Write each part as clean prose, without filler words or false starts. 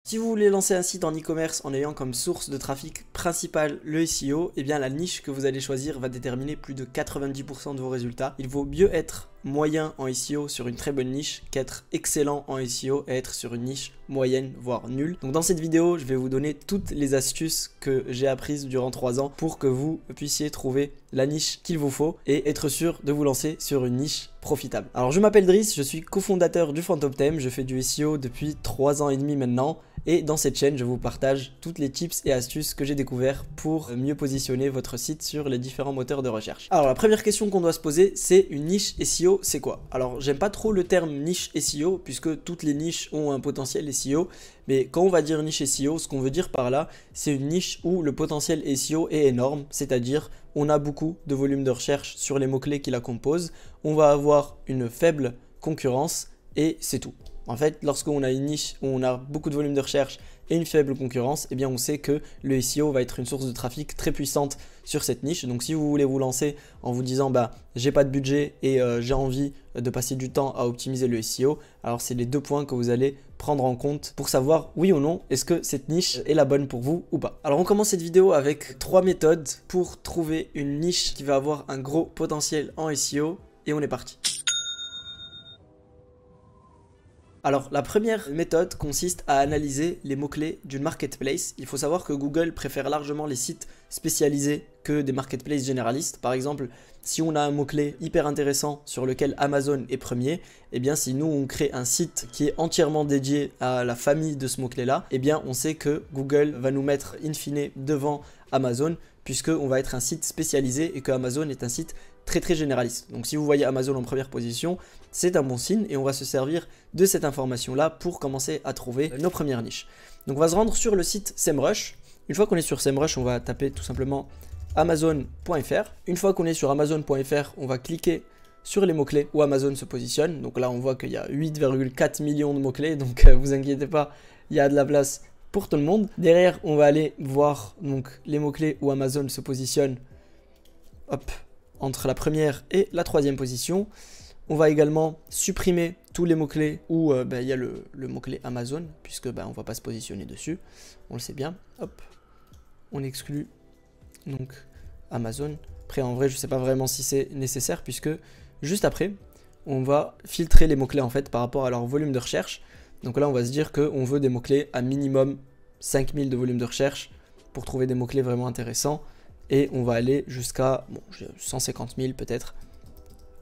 Si vous voulez lancer un site en e-commerce en ayant comme source de trafic principale le SEO, eh bien la niche que vous allez choisir va déterminer plus de 90% de vos résultats. Il vaut mieux être moyen en SEO sur une très bonne niche qu'être excellent en SEO et être sur une niche moyenne voire nulle. Donc dans cette vidéo, je vais vous donner toutes les astuces que j'ai apprises durant 3 ans pour que vous puissiez trouver la niche qu'il vous faut et être sûr de vous lancer sur une niche profitable. Alors je m'appelle Driss, je suis cofondateur du Phantom Theme, je fais du SEO depuis 3 ans et demi maintenant. Et dans cette chaîne, je vous partage toutes les tips et astuces que j'ai découvertes pour mieux positionner votre site sur les différents moteurs de recherche. Alors la première question qu'on doit se poser, c'est une niche SEO, c'est quoi? Alors j'aime pas trop le terme niche SEO puisque toutes les niches ont un potentiel SEO. Mais quand on va dire niche SEO, ce qu'on veut dire par là, c'est une niche où le potentiel SEO est énorme, c'est-à-dire on a beaucoup de volume de recherche sur les mots-clés qui la composent, on va avoir une faible concurrence et c'est tout. En fait, lorsqu'on a une niche où on a beaucoup de volume de recherche et une faible concurrence, eh bien on sait que le SEO va être une source de trafic très puissante sur cette niche. Donc si vous voulez vous lancer en vous disant j'ai pas de budget et j'ai envie de passer du temps à optimiser le SEO, alors c'est les 2 points que vous allez prendre en compte pour savoir oui ou non est-ce que cette niche est la bonne pour vous ou pas. Alors on commence cette vidéo avec 3 méthodes pour trouver une niche qui va avoir un gros potentiel en SEO et on est parti. Alors la première méthode consiste à analyser les mots-clés d'une marketplace. Il faut savoir que Google préfère largement les sites spécialisés que des marketplaces généralistes. Par exemple, si on a un mot-clé hyper intéressant sur lequel Amazon est premier, eh bien si nous on crée un site qui est entièrement dédié à la famille de ce mot-clé là, eh bien on sait que Google va nous mettre in fine devant Amazon puisqu'on va être un site spécialisé et que Amazon est un site très généraliste. Donc si vous voyez Amazon en première position, c'est un bon signe et on va se servir de cette information là pour commencer à trouver nos premières niches. Donc on va se rendre sur le site SEMrush. Une fois qu'on est sur SEMrush, on va taper tout simplement amazon.fr. Une fois qu'on est sur amazon.fr, on va cliquer sur les mots-clés où Amazon se positionne. Donc là on voit qu'il y a 8,4 millions de mots-clés, donc vous inquiétez pas, il y a de la place pour tout le monde. Derrière, on va aller voir donc les mots-clés où Amazon se positionne. Hop, entre la première et la 3e position. On va également supprimer tous les mots-clés où il y a le mot-clé Amazon, puisque on ne va pas se positionner dessus, on le sait bien. Hop, on exclut donc Amazon. Après, en vrai, je ne sais pas vraiment si c'est nécessaire, puisque juste après, on va filtrer les mots-clés en fait par rapport à leur volume de recherche. Donc là, on va se dire qu'on veut des mots-clés à minimum 5000 de volume de recherche pour trouver des mots-clés vraiment intéressants. Et on va aller jusqu'à 150 000 peut-être.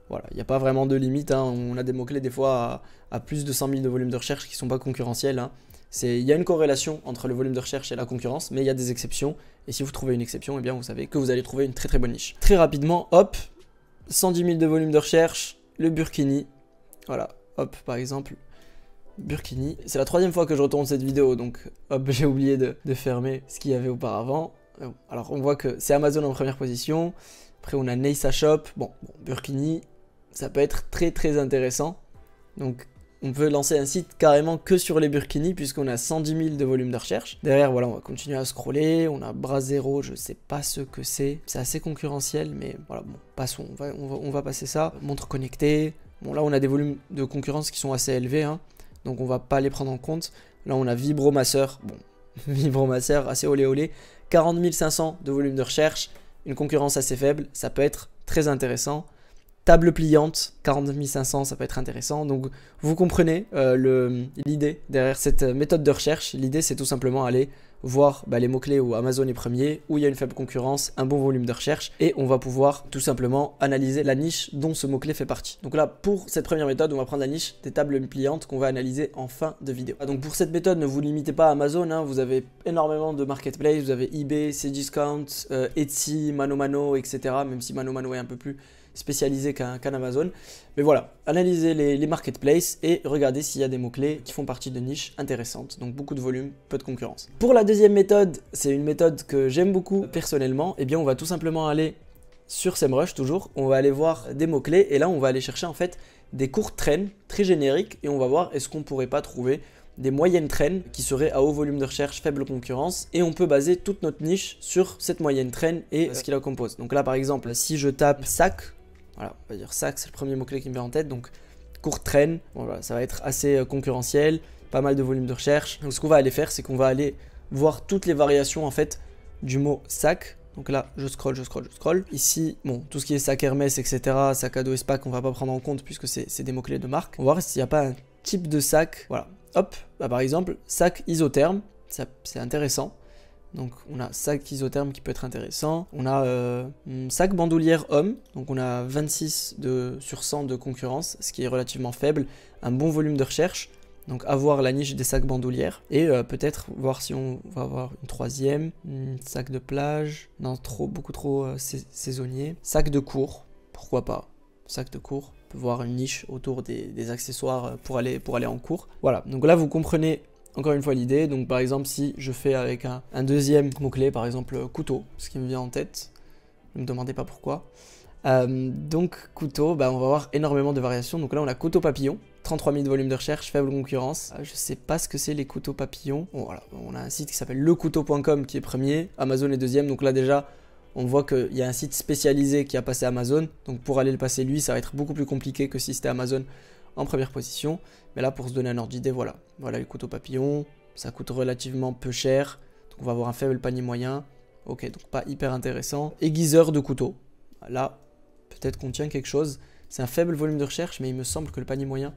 Voilà, il n'y a pas vraiment de limite, hein. On a des mots-clés des fois à plus de 100 000 de volume de recherche qui ne sont pas concurrentiels, hein. Il y a une corrélation entre le volume de recherche et la concurrence, mais il y a des exceptions. Et si vous trouvez une exception, eh bien vous savez que vous allez trouver une très bonne niche. Très rapidement, hop, 110 000 de volume de recherche, le Burkini. Voilà, hop, par exemple, Burkini. C'est la 3e fois que je retourne cette vidéo, donc hop, j'ai oublié de fermer ce qu'il y avait auparavant. Alors on voit que c'est Amazon en première position. Après on a Neissa Shop. Bon, Burkini, ça peut être très intéressant. Donc on peut lancer un site carrément que sur les Burkini puisqu'on a 110 000 de volume de recherche. Derrière, voilà, on va continuer à scroller. On a Brasero, je sais pas ce que c'est. C'est assez concurrentiel, mais voilà, bon, passons. On va passer ça. Montre connectée. Bon, là on a des volumes de concurrence qui sont assez élevés, hein, donc on va pas les prendre en compte. Là on a Vibromasseur. Bon, Vibromasseur, assez olé. 40 500 de volume de recherche, une concurrence assez faible, ça peut être très intéressant. Table pliante, 40 500, ça peut être intéressant. Donc vous comprenez l'idée derrière cette méthode de recherche. L'idée c'est tout simplement aller voir les mots-clés où Amazon est premier, où il y a une faible concurrence, un bon volume de recherche, et on va pouvoir tout simplement analyser la niche dont ce mot-clé fait partie. Donc là, pour cette première méthode, on va prendre la niche des tables pliantes qu'on va analyser en fin de vidéo. Donc pour cette méthode, ne vous limitez pas à Amazon, hein, vous avez énormément de marketplaces, vous avez eBay, Cdiscount, Etsy, ManoMano, etc. Même si ManoMano est un peu plus spécialisé qu'un Amazon. Mais voilà, analysez les marketplaces et regardez s'il y a des mots-clés qui font partie de niches intéressantes. Donc beaucoup de volume, peu de concurrence. Pour la deuxième méthode, c'est une méthode que j'aime beaucoup personnellement. Eh bien, on va tout simplement aller sur SEMrush toujours. On va aller voir des mots-clés et là, on va aller chercher en fait des courtes traînes très génériques et on va voir est-ce qu'on pourrait pas trouver des moyennes traînes qui seraient à haut volume de recherche, faible concurrence, et on peut baser toute notre niche sur cette moyenne traîne et ce qui la compose. Donc là, par exemple, si je tape sac, voilà, on va dire sac, c'est le premier mot-clé qui me vient en tête, donc courte traîne, voilà, ça va être assez concurrentiel, pas mal de volume de recherche. Donc ce qu'on va aller faire, c'est qu'on va aller voir toutes les variations en fait du mot sac. Donc là, je scroll. Ici, bon, tout ce qui est sac Hermès, etc., sac à dos Espac, on va pas prendre en compte puisque c'est des mots-clés de marque. On va voir s'il n'y a pas un type de sac. Voilà, hop, bah, par exemple, sac isotherme, c'est intéressant. Donc on a sac isotherme qui peut être intéressant. On a sac bandoulière homme, donc on a 26 sur 100 de concurrence, ce qui est relativement faible. Un bon volume de recherche. Donc avoir la niche des sacs bandoulières et peut-être voir si on va avoir une troisième, sac de plage, non beaucoup trop saisonnier, sac de cours, pourquoi pas, sac de cours, on peut voir une niche autour des accessoires pour aller en cours. Voilà, donc là vous comprenez encore une fois l'idée. Donc par exemple si je fais avec un deuxième mot-clé, par exemple couteau, ce qui me vient en tête, ne me demandez pas pourquoi. Donc couteau, bah, on va avoir énormément de variations. Donc là on a couteau papillon, 33 000 de volume de recherche, faible concurrence. Je sais pas ce que c'est les couteaux papillons. Bon voilà, on a un site qui s'appelle lecouteau.com qui est premier, Amazon est deuxième. Donc là déjà on voit qu'il y a un site spécialisé qui a passé Amazon. Donc pour aller le passer lui, ça va être beaucoup plus compliqué que si c'était Amazon en première position. Mais là pour se donner un ordre d'idée, voilà les couteaux papillons, ça coûte relativement peu cher. Donc on va avoir un faible panier moyen. Ok, donc pas hyper intéressant. Aiguiseur de couteau, là peut-être qu'on tient quelque chose. C'est un faible volume de recherche, mais il me semble que le panier moyen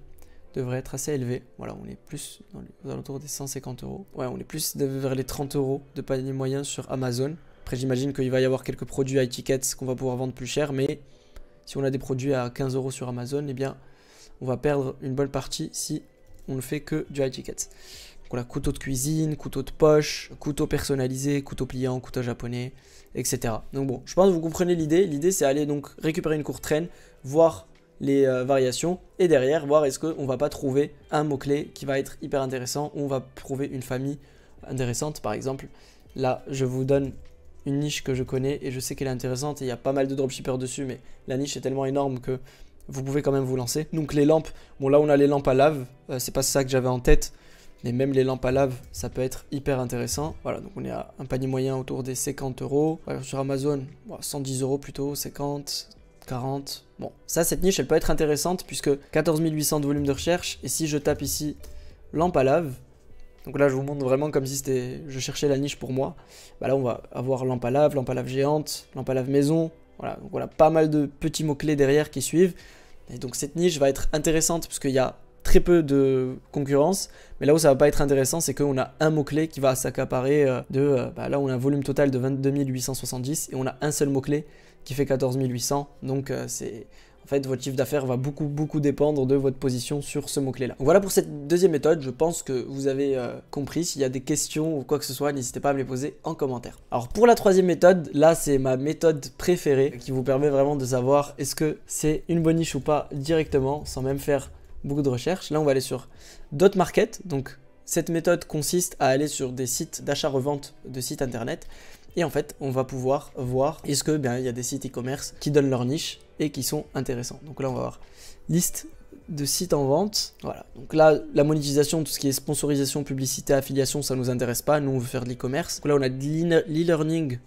devrait être assez élevé. Voilà, on est plus aux alentours des 150 €. Ouais, on est plus vers les 30 € de panier moyen sur Amazon. Après, j'imagine qu'il va y avoir quelques produits high tickets qu'on va pouvoir vendre plus cher, mais si on a des produits à 15 € sur Amazon, eh bien, on va perdre une bonne partie si on ne fait que du high ticket. Donc voilà, couteau de cuisine, couteau de poche, couteau personnalisé, couteau pliant, couteau japonais, etc. Donc bon, je pense que vous comprenez l'idée. L'idée, c'est aller donc récupérer une courte traîne, voir les variations et derrière voir est-ce qu'on va pas trouver un mot-clé qui va être hyper intéressant ou on va trouver une famille intéressante. Par exemple, là, je vous donne une niche que je connais et je sais qu'elle est intéressante et il y a pas mal de dropshippers dessus, mais la niche est tellement énorme que vous pouvez quand même vous lancer. Donc les lampes, bon là on a les lampes à lave, c'est pas ça que j'avais en tête, mais même les lampes à lave, ça peut être hyper intéressant. Voilà, donc on est à un panier moyen autour des 50 €. Voilà, sur Amazon, 110 € plutôt, 50, 40. Bon, ça, cette niche, elle peut être intéressante puisque 14 800 de volume de recherche. Et si je tape ici lampe à lave, donc là, je vous montre vraiment comme si je cherchais la niche pour moi. Bah là, on va avoir lampe à lave géante, lampe à lave maison. Voilà, donc voilà, pas mal de petits mots-clés derrière qui suivent. Et donc cette niche va être intéressante parce qu'il y a très peu de concurrence, mais là où ça va pas être intéressant, c'est qu'on a un mot-clé qui va s'accaparer là on a un volume total de 22 870 et on a un seul mot-clé qui fait 14 800, donc en fait votre chiffre d'affaires va beaucoup dépendre de votre position sur ce mot-clé là. Donc voilà pour cette deuxième méthode, je pense que vous avez compris. S'il y a des questions ou quoi que ce soit, n'hésitez pas à me les poser en commentaire. Alors pour la troisième méthode, là c'est ma méthode préférée qui vous permet vraiment de savoir est-ce que c'est une bonne niche ou pas directement sans même faire beaucoup de recherches. Là on va aller sur Dotmarket. Donc cette méthode consiste à aller sur des sites d'achat-revente de sites internet et en fait on va pouvoir voir est-ce que il y a des sites e-commerce qui donnent leur niche et qui sont intéressants. Donc là on va voir liste de sites en vente. Voilà, donc là la monétisation, tout ce qui est sponsorisation, publicité, affiliation, ça nous intéresse pas, nous on veut faire de l'e-commerce. Donc là on a de l'e-learning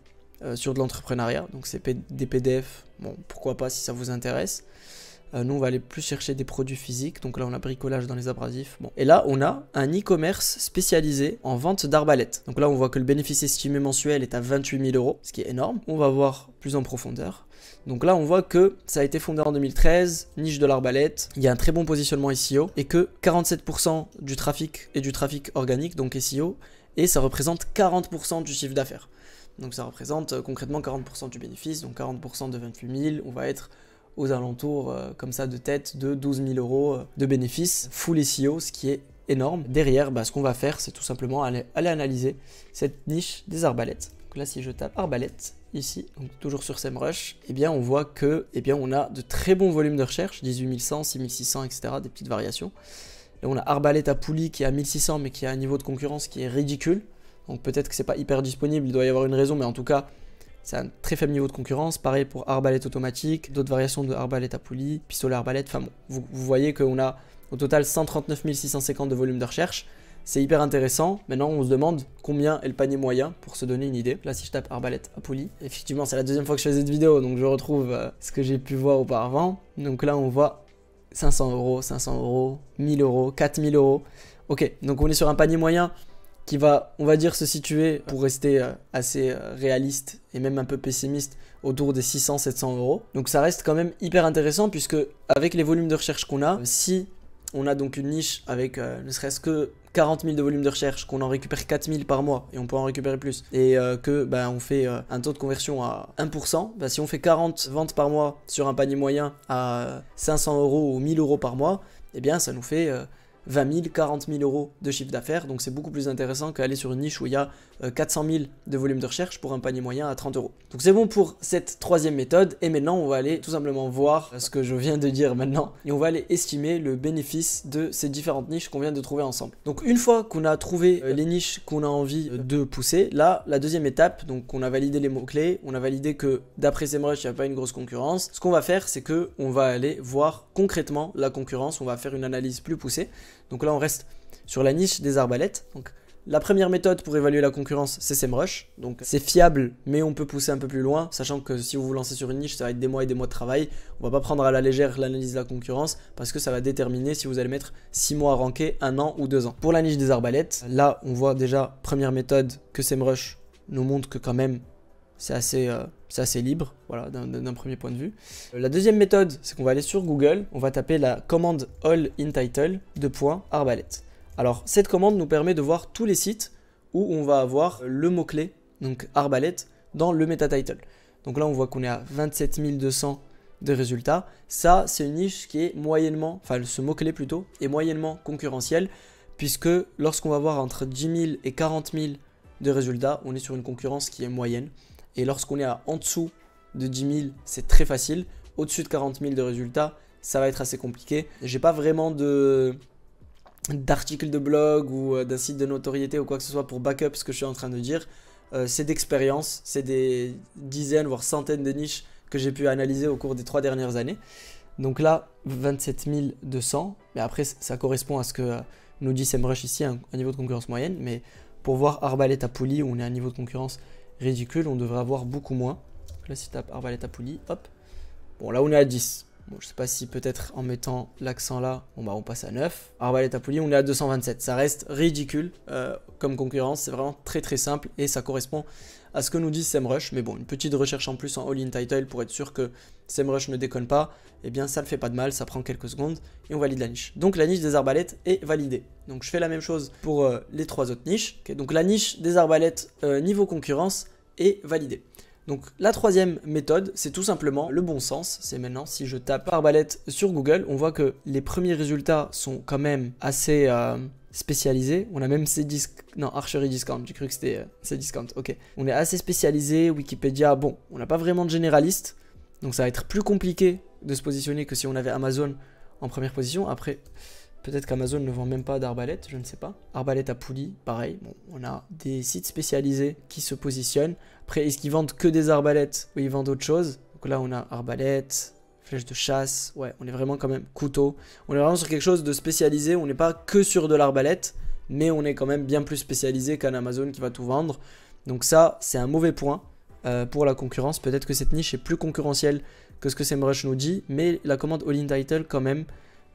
sur de l'entrepreneuriat, donc c'est des PDF, bon pourquoi pas si ça vous intéresse. Nous on va aller plus chercher des produits physiques, donc là on a bricolage dans les abrasifs. Bon. Et là on a un e-commerce spécialisé en vente d'arbalètes. Donc là on voit que le bénéfice estimé mensuel est à 28 000 €, ce qui est énorme. On va voir plus en profondeur. Donc là on voit que ça a été fondé en 2013, niche de l'arbalète, il y a un très bon positionnement SEO et que 47% du trafic est du trafic organique, donc SEO, et ça représente 40% du chiffre d'affaires. Donc ça représente concrètement 40% du bénéfice, donc 40% de 28 000, on va être aux alentours comme ça de tête de 12 000 € de bénéfices full SEO, ce qui est énorme. Derrière, ce qu'on va faire, c'est tout simplement aller analyser cette niche des arbalètes. Donc là, si je tape arbalète ici, donc toujours sur SEMrush, on voit que on a de très bons volumes de recherche, 18 100, 6 600, etc., des petites variations. Là, on a arbalète à poulie qui est à 1600, mais qui a un niveau de concurrence qui est ridicule. Donc peut-être que c'est pas hyper disponible, il doit y avoir une raison, mais en tout cas, c'est un très faible niveau de concurrence. Pareil pour arbalète automatique, d'autres variations de arbalète à poulie, pistolet arbalète. Enfin bon, vous voyez qu'on a au total 139 650 de volume de recherche. C'est hyper intéressant. Maintenant, on se demande combien est le panier moyen pour se donner une idée. Là, si je tape arbalète à poulie, effectivement, c'est la deuxième fois que je fais cette vidéo, donc je retrouve ce que j'ai pu voir auparavant. Donc là, on voit 500 €, 500 €, 1000 €, 4000 €. Ok, donc on est sur un panier moyen qui va, on va dire, se situer, pour rester assez réaliste et même un peu pessimiste, autour des 600-700 euros. Donc ça reste quand même hyper intéressant puisque avec les volumes de recherche qu'on a, si on a donc une niche avec ne serait-ce que 40 000 de volume de recherche, qu'on en récupère 4 000 par mois et on peut en récupérer plus, et que on fait un taux de conversion à 1%, si on fait 40 ventes par mois sur un panier moyen à 500 euros ou 1000 euros par mois, eh bien ça nous fait 20 000, 40 000 euros de chiffre d'affaires, donc c'est beaucoup plus intéressant qu'aller sur une niche où il y a 400 000 de volume de recherche pour un panier moyen à 30 euros. Donc c'est bon pour cette troisième méthode, et maintenant on va aller tout simplement voir ce que je viens de dire maintenant, et on va aller estimer le bénéfice de ces différentes niches qu'on vient de trouver ensemble. Donc une fois qu'on a trouvé les niches qu'on a envie de pousser, là la deuxième étape, donc on a validé les mots-clés, on a validé que d'après SEMrush il n'y a pas une grosse concurrence, ce qu'on va faire c'est que on va aller voir concrètement la concurrence, on va faire une analyse plus poussée. Donc là on reste sur la niche des arbalètes. Donc la première méthode pour évaluer la concurrence c'est SEMrush. Donc c'est fiable mais on peut pousser un peu plus loin, sachant que si vous vous lancez sur une niche ça va être des mois et des mois de travail. On va pas prendre à la légère l'analyse de la concurrence parce que ça va déterminer si vous allez mettre 6 mois à ranker, 1 an ou 2 ans. Pour la niche des arbalètes, là on voit déjà, première méthode, que SEMrush nous montre que quand même c'est assez libre, voilà, d'un premier point de vue. La deuxième méthode, c'est qu'on va aller sur Google, on va taper la commande all in title .arbalète. Alors cette commande nous permet de voir tous les sites où on va avoir le mot-clé, donc arbalète, dans le meta title. Donc là on voit qu'on est à 27 200 de résultats. Ça c'est une niche qui est moyennement, enfin ce mot-clé plutôt, est moyennement concurrentiel, puisque lorsqu'on va voir entre 10 000 et 40 000 de résultats, on est sur une concurrence qui est moyenne. Et lorsqu'on est en dessous de 10 000, c'est très facile. Au-dessus de 40 000 de résultats, ça va être assez compliqué. J'ai pas vraiment d'article de blog ou d'un site de notoriété ou quoi que ce soit pour backup ce que je suis en train de dire. C'est d'expérience, c'est des dizaines voire centaines de niches que j'ai pu analyser au cours des 3 dernières années. Donc là, 27 200. Mais après, ça correspond à ce que nous dit SEMrush ici, un niveau de concurrence moyenne. Mais pour voir arbalète à poulie, où on est à un niveau de concurrence ridicule, on devrait avoir beaucoup moins. Là si tu tapes arbalète à poulie, hop, bon là on est à 10. Bon, je sais pas si peut-être en mettant l'accent là, bon on passe à 9. Arbalète à poulie, on est à 227. Ça reste ridicule comme concurrence, c'est vraiment très très simple et ça correspond à ce que nous dit SEMrush. Mais bon, une petite recherche en plus en all in title pour être sûr que SEMrush ne déconne pas, eh bien ça ne fait pas de mal, ça prend quelques secondes et on valide la niche. Donc la niche des arbalètes est validée. Donc je fais la même chose pour les 3 autres niches. Okay, donc la niche des arbalètes niveau concurrence est validée. Donc la troisième méthode, c'est tout simplement le bon sens. C'est maintenant, si je tape arbalète sur Google, on voit que les premiers résultats sont quand même assez spécialisés. On a même Archery Discount, j'ai cru que c'était Cdiscount, ok. On est assez spécialisé, Wikipédia, bon, on n'a pas vraiment de généraliste. Donc ça va être plus compliqué de se positionner que si on avait Amazon en première position. Après, peut-être qu'Amazon ne vend même pas d'arbalète, je ne sais pas. Arbalète à poulie, pareil. Bon, on a des sites spécialisés qui se positionnent. Après, est-ce qu'ils vendent que des arbalètes ou ils vendent autre chose? Donc là, on a arbalète, flèche de chasse. Ouais, on est vraiment quand même couteau. On est vraiment sur quelque chose de spécialisé. On n'est pas que sur de l'arbalète, mais on est quand même bien plus spécialisé qu'un Amazon qui va tout vendre. Donc ça, c'est un mauvais point pour la concurrence. Peut-être que cette niche est plus concurrentielle que ce que SEMrush nous dit, mais la commande all in title quand même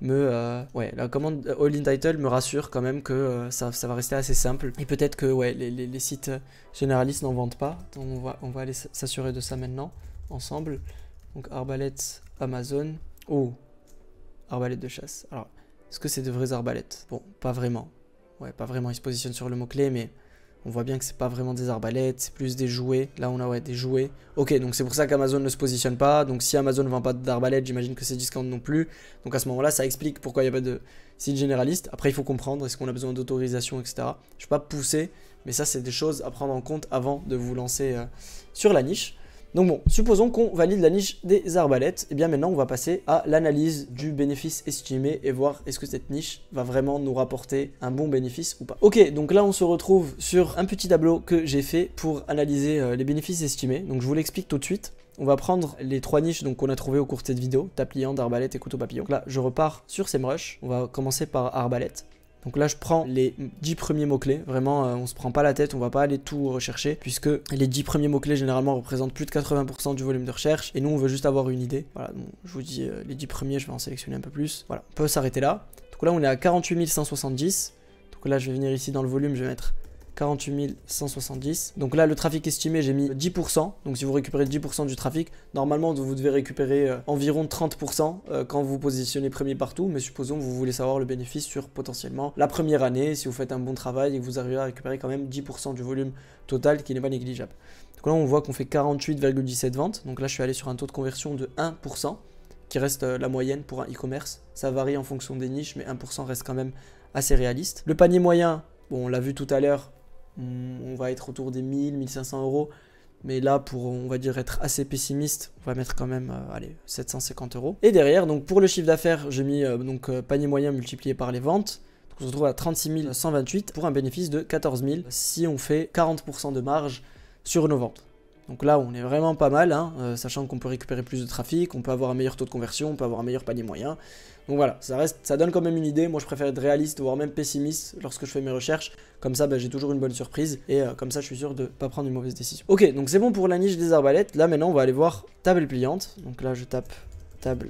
la commande all in title me rassure quand même que ça va rester assez simple. Et peut-être que les sites généralistes n'en vendent pas. Donc on va aller s'assurer de ça maintenant ensemble. Donc arbalète Amazon. Oh, arbalète de chasse. Alors, est-ce que c'est de vraies arbalètes? Bon, pas vraiment. Ouais, pas vraiment. Ils se positionnent sur le mot-clé, mais on voit bien que c'est pas vraiment des arbalètes, c'est plus des jouets. Là, on a des jouets. Ok, donc c'est pour ça qu'Amazon ne se positionne pas. Donc si Amazon ne vend pas d'arbalètes, j'imagine que Cdiscount non plus. Donc à ce moment-là, ça explique pourquoi il n'y a pas de site généraliste. Après, il faut comprendre, est-ce qu'on a besoin d'autorisation, etc. Je ne vais pas pousser, mais ça, c'est des choses à prendre en compte avant de vous lancer sur la niche. Donc bon, supposons qu'on valide la niche des arbalètes, et bien maintenant on va passer à l'analyse du bénéfice estimé et voir est-ce que cette niche va vraiment nous rapporter un bon bénéfice ou pas. Ok, donc là on se retrouve sur un petit tableau que j'ai fait pour analyser les bénéfices estimés. Donc je vous l'explique tout de suite. On va prendre les 3 niches qu'on a trouvées au cours de cette vidéo, tapliant, arbalète et couteau papillon. Donc là je repars sur SEMrush, on va commencer par arbalète. Donc là je prends les 10 premiers mots-clés, vraiment on se prend pas la tête, on va pas aller tout rechercher puisque les 10 premiers mots-clés généralement représentent plus de 80% du volume de recherche et nous on veut juste avoir une idée. Voilà, donc je vous dis les 10 premiers, je vais en sélectionner un peu plus. Voilà, on peut s'arrêter là. Donc là on est à 48 170, Donc là, je vais venir ici dans le volume, je vais mettre 48 170. Donc là, le trafic estimé, j'ai mis 10%. Donc si vous récupérez 10% du trafic, normalement, vous devez récupérer environ 30% quand vous positionnez premier partout. Mais supposons que vous voulez savoir le bénéfice sur potentiellement la première année, si vous faites un bon travail et que vous arrivez à récupérer quand même 10% du volume total qui n'est pas négligeable. Donc là, on voit qu'on fait 48,17 ventes. Donc là, je suis allé sur un taux de conversion de 1%, qui reste la moyenne pour un e-commerce. Ça varie en fonction des niches, mais 1% reste quand même assez réaliste. Le panier moyen, bon, on l'a vu tout à l'heure, on va être autour des 1000, 1500 euros. Mais là, pour, on va dire, être assez pessimiste, on va mettre quand même, allez, 750 euros. Et derrière, donc pour le chiffre d'affaires, j'ai mis panier moyen multiplié par les ventes. Donc on se retrouve à 36 128 pour un bénéfice de 14 000 si on fait 40% de marge sur nos ventes. Donc là, on est vraiment pas mal, hein, sachant qu'on peut récupérer plus de trafic, on peut avoir un meilleur taux de conversion, on peut avoir un meilleur panier moyen. Donc voilà, ça donne quand même une idée. Moi, je préfère être réaliste, voire même pessimiste lorsque je fais mes recherches. Comme ça, j'ai toujours une bonne surprise et comme ça, je suis sûr de ne pas prendre une mauvaise décision. Ok, donc c'est bon pour la niche des arbalètes. Là, maintenant, on va aller voir table pliante. Donc là, je tape table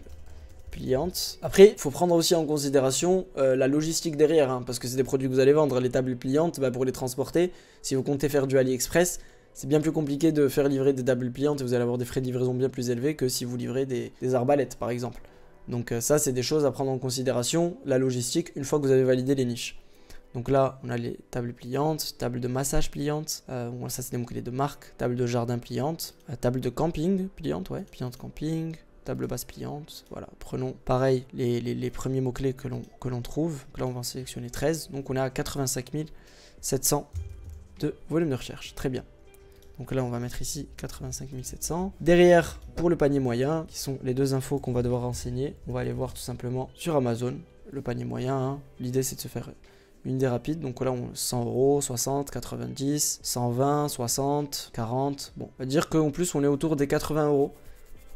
pliante. Après, il faut prendre aussi en considération la logistique derrière, hein, parce que c'est des produits que vous allez vendre. Les tables pliantes, pour les transporter, si vous comptez faire du AliExpress, c'est bien plus compliqué de faire livrer des tables pliantes et vous allez avoir des frais de livraison bien plus élevés que si vous livrez des arbalètes par exemple. Donc ça, c'est des choses à prendre en considération, la logistique, une fois que vous avez validé les niches. Donc là, on a les tables pliantes, table de massage pliante, ça c'est des mots-clés de marque, table de jardin pliante, table de camping pliante, ouais, pliante camping, table basse pliante, voilà. Prenons pareil les premiers mots-clés que l'on trouve. Donc là, on va en sélectionner 13, donc on est à 85 700 de volume de recherche, très bien. Donc là, on va mettre ici 85 700. Derrière, pour le panier moyen, qui sont les deux infos qu'on va devoir renseigner, on va aller voir tout simplement sur Amazon, le panier moyen. Hein. L'idée, c'est de se faire une idée rapide. Donc là, 100 euros, 60, 90, 120, 60, 40. Bon, on va dire qu'en plus, on est autour des 80 euros.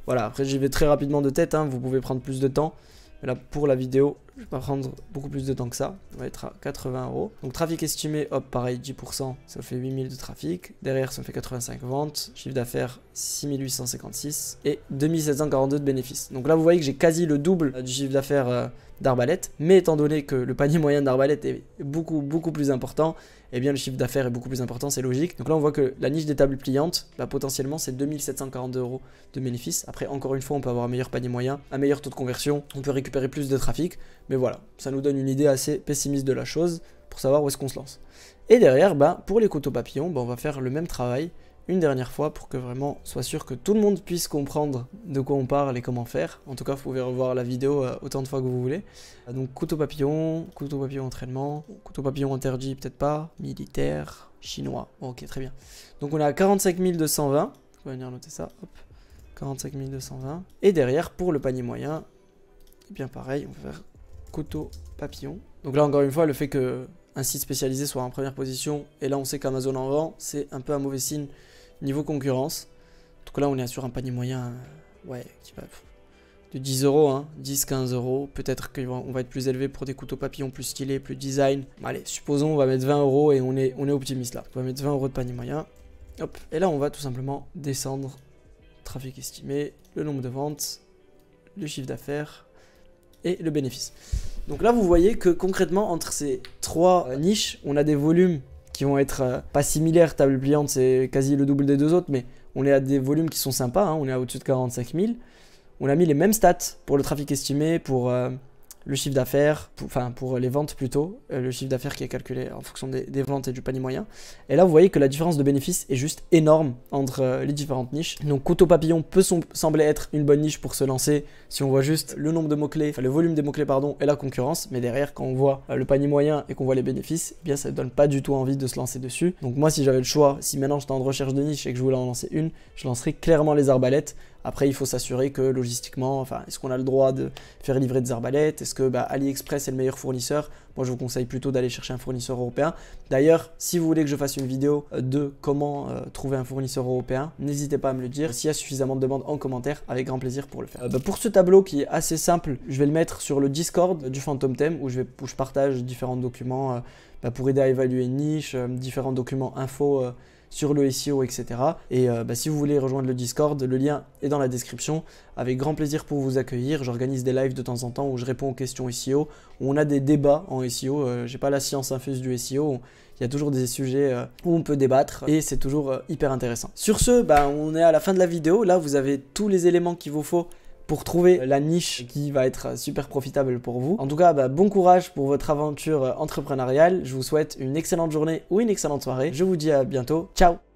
Voilà, après, j'y vais très rapidement de tête. Hein. Vous pouvez prendre plus de temps. Mais là, pour la vidéo, je vais pas prendre beaucoup plus de temps que ça. On va être à 80 euros. Donc, trafic estimé, hop, pareil, 10%, ça fait 8000 de trafic. Derrière, ça fait 85 ventes. Chiffre d'affaires, 6856. Et 2742 de bénéfices. Donc là, vous voyez que j'ai quasi le double du chiffre d'affaires d'Arbalète. Mais étant donné que le panier moyen d'Arbalète est beaucoup plus important, eh bien, le chiffre d'affaires est beaucoup plus important, c'est logique. Donc là, on voit que la niche des tables pliantes, potentiellement, c'est 2742 euros de bénéfices. Après, encore une fois, on peut avoir un meilleur panier moyen, un meilleur taux de conversion, on peut récupérer plus de trafic. Mais voilà, ça nous donne une idée assez pessimiste de la chose pour savoir où est-ce qu'on se lance. Et derrière, pour les couteaux papillons, on va faire le même travail une dernière fois pour que vraiment soit sûr que tout le monde puisse comprendre de quoi on parle et comment faire. En tout cas, vous pouvez revoir la vidéo autant de fois que vous voulez. Donc couteau papillon entraînement, couteau papillon interdit peut-être pas, militaire, chinois. Bon, ok, très bien. Donc on est à 45 220, on va venir noter ça, hop, 45 220. Et derrière, pour le panier moyen, et bien pareil, on va faire couteau papillon. Donc là, encore une fois, le fait que un site spécialisé soit en première position, et là on sait qu'Amazon en vend, c'est un peu un mauvais signe niveau concurrence. Donc là on est sur un panier moyen qui va de 10 euros, hein, 10-15 euros. Peut-être qu'on va être plus élevé pour des couteaux papillons plus stylés, plus design. Allez, supposons on va mettre 20 euros et on est optimiste là. On va mettre 20 euros de panier moyen. Hop. Et là on va tout simplement descendre. Trafic estimé, le nombre de ventes, le chiffre d'affaires et le bénéfice. Donc là vous voyez que concrètement entre ces trois niches, on a des volumes qui vont être pas similaires. Table pliante c'est quasi le double des deux autres, mais on est à des volumes qui sont sympas, hein. On est à au-dessus de 45 000. On a mis les mêmes stats pour le trafic estimé, pour le chiffre d'affaires, pour les ventes plutôt, le chiffre d'affaires qui est calculé en fonction des ventes et du panier moyen. Et là vous voyez que la différence de bénéfice est juste énorme entre les différentes niches. Donc couteau papillon peut sembler être une bonne niche pour se lancer si on voit juste le nombre de mots-clés, le volume des mots-clés pardon, et la concurrence. Mais derrière quand on voit le panier moyen et qu'on voit les bénéfices, eh bien ça ne donne pas du tout envie de se lancer dessus. Donc moi si j'avais le choix, si maintenant j'étais en recherche de niche et que je voulais en lancer une, je lancerais clairement les arbalètes. Après, il faut s'assurer que logistiquement, est-ce qu'on a le droit de faire livrer des arbalètes? Est-ce que AliExpress est le meilleur fournisseur? Moi, je vous conseille plutôt d'aller chercher un fournisseur européen. D'ailleurs, si vous voulez que je fasse une vidéo de comment trouver un fournisseur européen, n'hésitez pas à me le dire. S'il y a suffisamment de demandes en commentaire, avec grand plaisir pour le faire. Pour ce tableau qui est assez simple, je vais le mettre sur le Discord du Phantom Theme où je partage différents documents pour aider à évaluer une niche, différents documents info sur le SEO, etc. Et si vous voulez rejoindre le Discord, le lien est dans la description. Avec grand plaisir pour vous accueillir. J'organise des lives de temps en temps où je réponds aux questions SEO, où on a des débats en en SEO, j'ai pas la science infuse du SEO. Il y a toujours des sujets où on peut débattre et c'est toujours hyper intéressant. Sur ce, bah, on est à la fin de la vidéo. Là, vous avez tous les éléments qu'il vous faut pour trouver la niche qui va être super profitable pour vous. En tout cas, bah, bon courage pour votre aventure entrepreneuriale. Je vous souhaite une excellente journée ou une excellente soirée. Je vous dis à bientôt. Ciao!